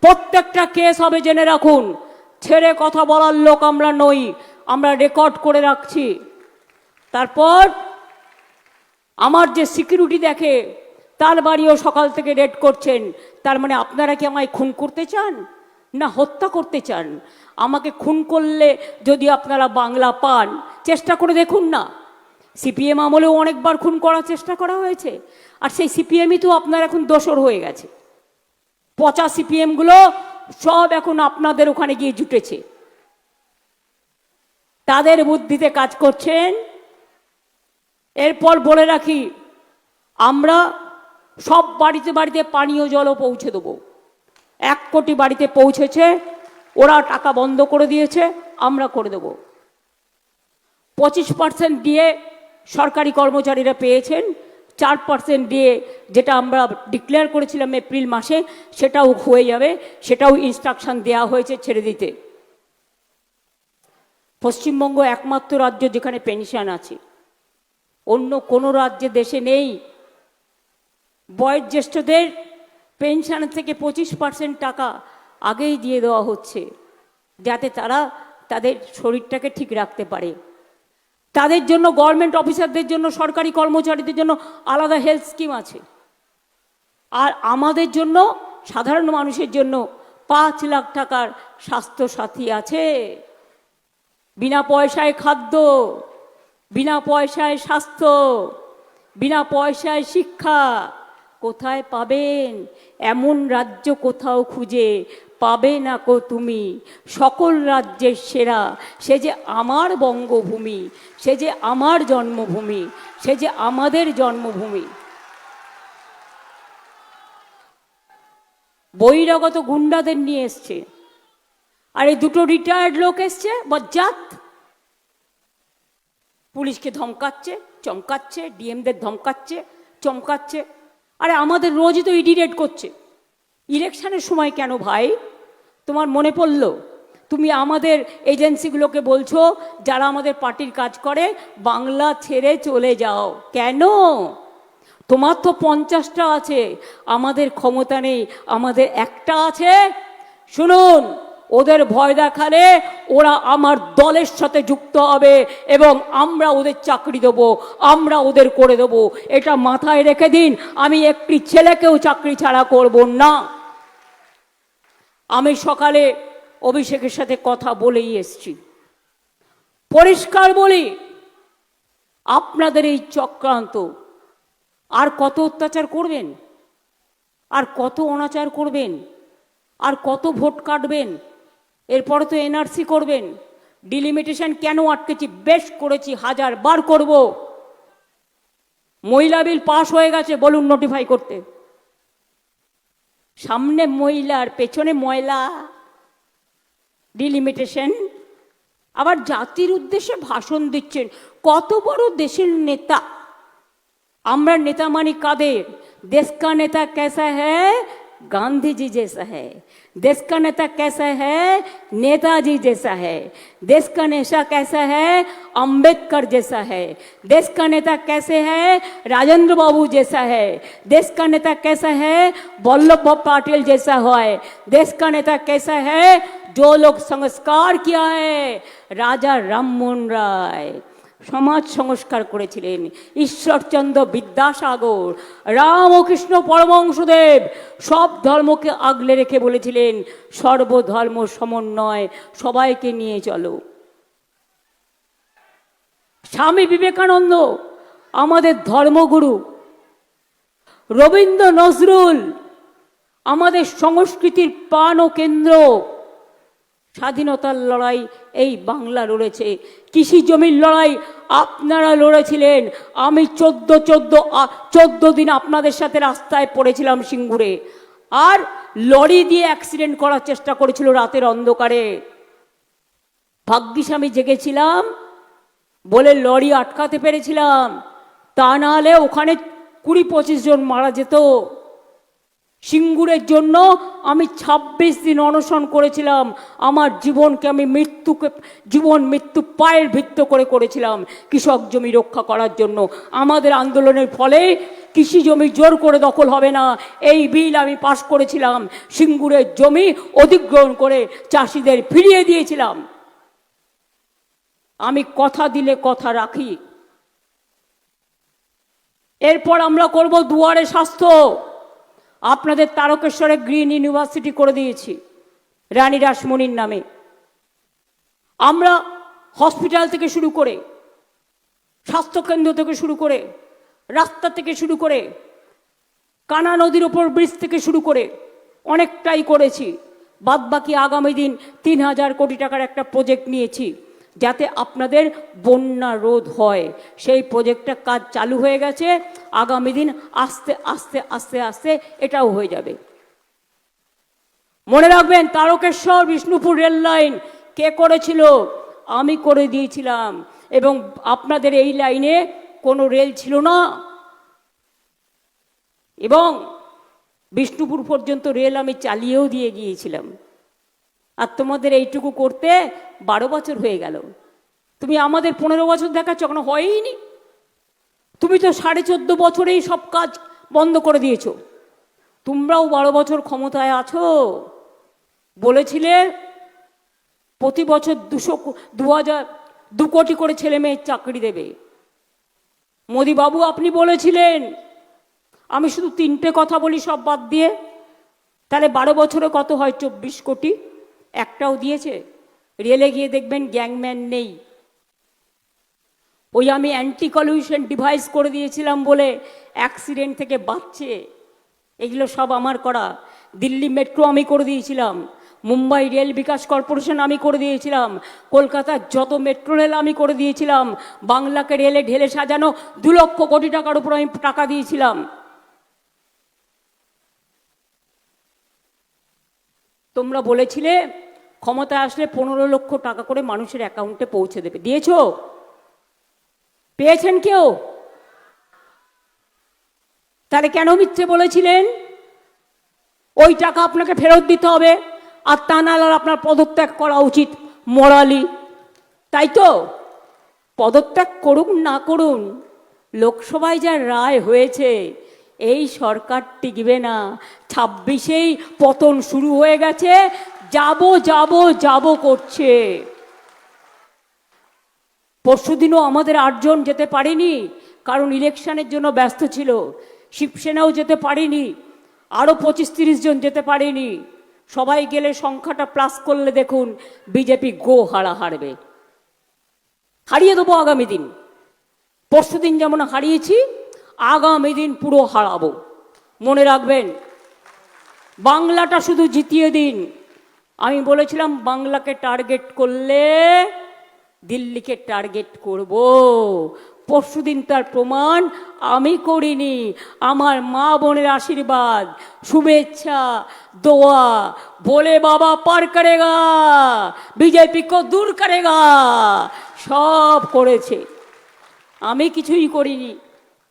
প্রত্যেকটা কেস হবে, জেনে রাখুন। ছেড়ে কথা বলার লোক আমরা নই, আমরা রেকর্ড করে রাখছি। তারপর আমার যে সিকিউরিটি দেখে তার বাড়িও সকাল থেকে রেড করছেন। তার মানে আপনারা কি আমায় খুন করতে চান না হত্যা করতে চান? আমাকে খুন করলে যদি আপনারা বাংলা পান, চেষ্টা করে দেখুন না। সিপিএম আমলেও অনেকবার খুন করার চেষ্টা করা হয়েছে, আর সেই সিপিএমই তো আপনার এখন দোসর হয়ে গেছে। পচা সিপিএমগুলো সব এখন আপনাদের ওখানে গিয়ে জুটেছে, তাদের বুদ্ধিতে কাজ করছেন। এরপর বলে রাখি, আমরা সব বাড়িতে বাড়িতে পানীয় জলও পৌঁছে দেবো। 1 কোটি বাড়িতে পৌঁছেছে, ওরা টাকা বন্ধ করে দিয়েছে, আমরা করে দেবো। 25% দিয়ে সরকারি কর্মচারীরা পেয়েছেন, 4% দিয়ে যেটা আমরা ডিক্লেয়ার করেছিলাম এপ্রিল মাসে সেটাও হয়ে যাবে, সেটাও ইনস্ট্রাকশন দেওয়া হয়েছে ছেড়ে দিতে। পশ্চিমবঙ্গ একমাত্র রাজ্য যেখানে পেনশন আছে, অন্য কোনো রাজ্যে দেশে নেই। বয়োজ্যেষ্ঠদের পেনশন থেকে 25% টাকা আগেই দিয়ে দেওয়া হচ্ছে, যাতে তারা তাদের শরীরটাকে ঠিক রাখতে পারে। তাদের জন্য, গভর্নমেন্ট অফিসারদের জন্য, সরকারি কর্মচারীদের জন্য আলাদা হেলথ স্কিম আছে। আর আমাদের জন্য, সাধারণ মানুষের জন্য 5 লাখ টাকার স্বাস্থ্যসাথী আছে। বিনা পয়সায় খাদ্য, বিনা পয়সায় স্বাস্থ্য, বিনা পয়সায় শিক্ষা। কোথায় পাবেন? এমন রাজ্য কোথাও খুঁজে পাবে না কো তুমি। সকল রাজ্যের সেরা, সে যে আমার বঙ্গভূমি, সে যে আমার জন্মভূমি, সে যে আমাদের জন্মভূমি। বহিরাগত গুন্ডাদের নিয়ে এসছে, আর এই 2টো রিটায়ার্ড লোক এসছে বজ্জাত, পুলিশকে ধমকাচ্ছে, চমকাচ্ছে, ডিএমদের ধমকাচ্ছে, চমকাচ্ছে। আরে আমাদের রোজই তো ইডি রেড করছে। ইলেকশনের সময় কেন ভাই তোমার মনে পড়লো? তুমি আমাদের এজেন্সিগুলোকে বলছো, যারা আমাদের পার্টির কাজ করে, বাংলা ছেড়ে চলে যাও। কেন? তোমার তো 50টা আছে, আমাদের ক্ষমতা নেই, আমাদের একটা আছে। শুনুন, ওদের ভয় দেখালে ওরা আমার দলের সাথে যুক্ত হবে এবং আমরা ওদের চাকরি দেবো, আমরা ওদের করে দেবো। এটা মাথায় রেখে দিন। আমি একটি ছেলেকেও চাকরি ছাড়া করব না। আমি সকালে অভিষেকের সাথে কথা বলেই এসছি। পরিষ্কার বলি, আপনাদের এই চক্রান্ত আর কত অত্যাচার করবেন, আর কত অনাচার করবেন, আর কত ভোট কাটবেন? এরপরে তো এনআরসি করবেন। ডিলিমিটেশন কেন আটকেছি? বেশ করেছি, 1000 বার করব। মহিলা বিল পাস হয়ে গেছে, বলুন নোটিফাই করতে। সামনে মহিলার পেছনে ময়লা, ডিলিমিটেশন। আবার জাতির উদ্দেশ্যে ভাষণ দিচ্ছেন। কত বড় দেশের নেতা! আমরা নেতা মানি কাদের? देश का नेता कैसा है? गांधी जी जैसा है। देश का नेता कैसा है? नेताजी जैसा है। देश का नेता कैसा है? अंबेडकर जैसा है। देश का नेता कैसे है? राजेंद्र बाबू जैसा है। देश का नेता कैसा है? वल्लभ भाई पटेल जैसा है। देश का नेता कैसा है? जो लोग संस्कार किया है, राजा राममोहन राय সমাজ সংস্কার করেছিলেন, ঈশ্বরচন্দ্র বিদ্যাসাগর, রামকৃষ্ণ পরমহংসদেব সব ধর্মকে আগলে রেখে বলেছিলেন সর্বধর্ম সমন্বয়, সবাইকে নিয়ে চলো। স্বামী বিবেকানন্দ আমাদের ধর্মগুরু, রবীন্দ্র নজরুল আমাদের সংস্কৃতির প্রাণ ও কেন্দ্র। স্বাধীনতার লড়াই এই বাংলা লড়েছে, কৃষি জমির লড়াই আপনারা লড়েছিলেন। আমি 14 দিন আপনাদের সাথে রাস্তায় পড়েছিলাম সিঙ্গুরে, আর লরি দিয়ে অ্যাক্সিডেন্ট করার চেষ্টা করেছিল রাতের অন্ধকারে। ভাগ্যিস আমি জেগেছিলাম বলে লরি আটকাতে পেরেছিলাম, তা নাহলে ওখানে 20-25 জন মারা যেত। সিঙ্গুরের জন্য আমি 26 দিন অনশন করেছিলাম। আমার জীবনকে আমি জীবন মৃত্যু পায়ের ভিত্তি করে করেছিলাম কৃষক জমি রক্ষা করার জন্য। আমাদের আন্দোলনের ফলে কৃষি জমি জোর করে দখল হবে না, এই বিল আমি পাশ করেছিলাম। সিঙ্গুরের জমি অধিগ্রহণ করে চাষিদের ফিরিয়ে দিয়েছিলাম। আমি কথা দিলে কথা রাখি। এরপর আমরা করব দুয়ারে স্বাস্থ্য। আপনাদের তারকেশ্বরে গ্রিন ইউনিভার্সিটি করে দিয়েছি রানী রাসমণির নামে। আমরা হসপিটাল থেকে শুরু করে, স্বাস্থ্যকেন্দ্র থেকে শুরু করে, রাস্তা থেকে শুরু করে, কানা নদীর ওপর ব্রিজ থেকে শুরু করে অনেকটাই করেছি। বাদবাকি আগামী দিন ৩,০০০ কোটি টাকার একটা প্রজেক্ট নিয়েছি যাতে আপনাদের বন্যা রোধ হয়। সেই প্রজেক্টটা কাজ চালু হয়ে গেছে। আগামী দিন আস্তে আস্তে আস্তে আস্তে এটাও হয়ে যাবে। মনে রাখবেন, তারকেশ্বর বিষ্ণুপুর রেল লাইন কে করেছিল? আমি করে দিয়েছিলাম। এবং আপনাদের এই লাইনে কোনো রেল ছিল না, এবং বিষ্ণুপুর পর্যন্ত রেল আমি চালিয়েও দিয়ে গিয়েছিলাম। আর তোমাদের এইটুকু করতে 12 বছর হয়ে গেল। তুমি আমাদের 15 বছর দেখাচ্ছ, এখনো হয়ইনি। তুমি তো 14.5 বছরেই সব কাজ বন্ধ করে দিয়েছো। তোমরাও 12 বছর ক্ষমতায় আছো। বলেছিলে প্রতি বছর 2 কোটি করে ছেলে মেয়ের চাকরি দেবে। মোদি বাবু আপনি বলেছিলেন। আমি শুধু 3টে কথা বলি সব বাদ দিয়ে, তাহলে 12 বছরে কত হয়? 24 কোটি। একটাও দিয়েছে? রেলে গিয়ে দেখবেন গ্যাংম্যান নেই। ওই আমি অ্যান্টি কলিউশন ডিভাইস করে দিয়েছিলাম বলে অ্যাক্সিডেন্ট থেকে বাঁচছে। এগুলো সব আমার করা। দিল্লি মেট্রো আমি করে দিয়েছিলাম, মুম্বাই রেল বিকাশ কর্পোরেশন আমি করে দিয়েছিলাম, কলকাতার যত মেট্রো রেল আমি করে দিয়েছিলাম, বাংলাকে রেলে ঢেলে সাজানো 2 লক্ষ কোটি টাকার উপর আমি টাকা দিয়েছিলাম। তোমরা বলেছিলে ক্ষমতা আসলে 15 লক্ষ টাকা করে মানুষের অ্যাকাউন্টে পৌঁছে দেবে। দিয়েছো? পেয়েছেন কেউ? তাহলে কেন মিথ্যে বলেছিলেন? ওই টাকা আপনাকে ফেরত দিতে হবে, আর তা নাহলে আপনার পদত্যাগ করা উচিত মোরালি। তাই তো? পদত্যাগ করুন না করুন, লোকসভায় যা রায় হয়েছে, এই সরকার টিকবে না। 26-এই পতন শুরু হয়ে গেছে। যাব করছে। পরশুদিনও আমাদের 8 জন যেতে পারেনি, কারণ ইলেকশনের জন্য ব্যস্ত ছিল। শিবসেনাও যেতে পারেনি, আরও 25-30 জন যেতে পারেনি। সবাই গেলে সংখ্যাটা প্লাস করলে দেখুন বিজেপি হারবে। হারিয়ে দেবো আগামী দিন। পরশুদিন যেমন হারিয়েছি, আগামী দিন পুরো হারাবো। মনে রাখবেন, বাংলাটা শুধু জিতিয়ে দিন। আমি বলেছিলাম বাংলাকে টার্গেট করলে দিল্লিকে টার্গেট করব। পরশুদিন তার প্রমাণ আমি করিনি। আমার মা বোনের আশীর্বাদ, শুভেচ্ছা, দোয়া, ভোলে বাবা পার করেগা, বিজেপি কো দূর করেগা, সব করেছে। আমি কিছুই করিনি।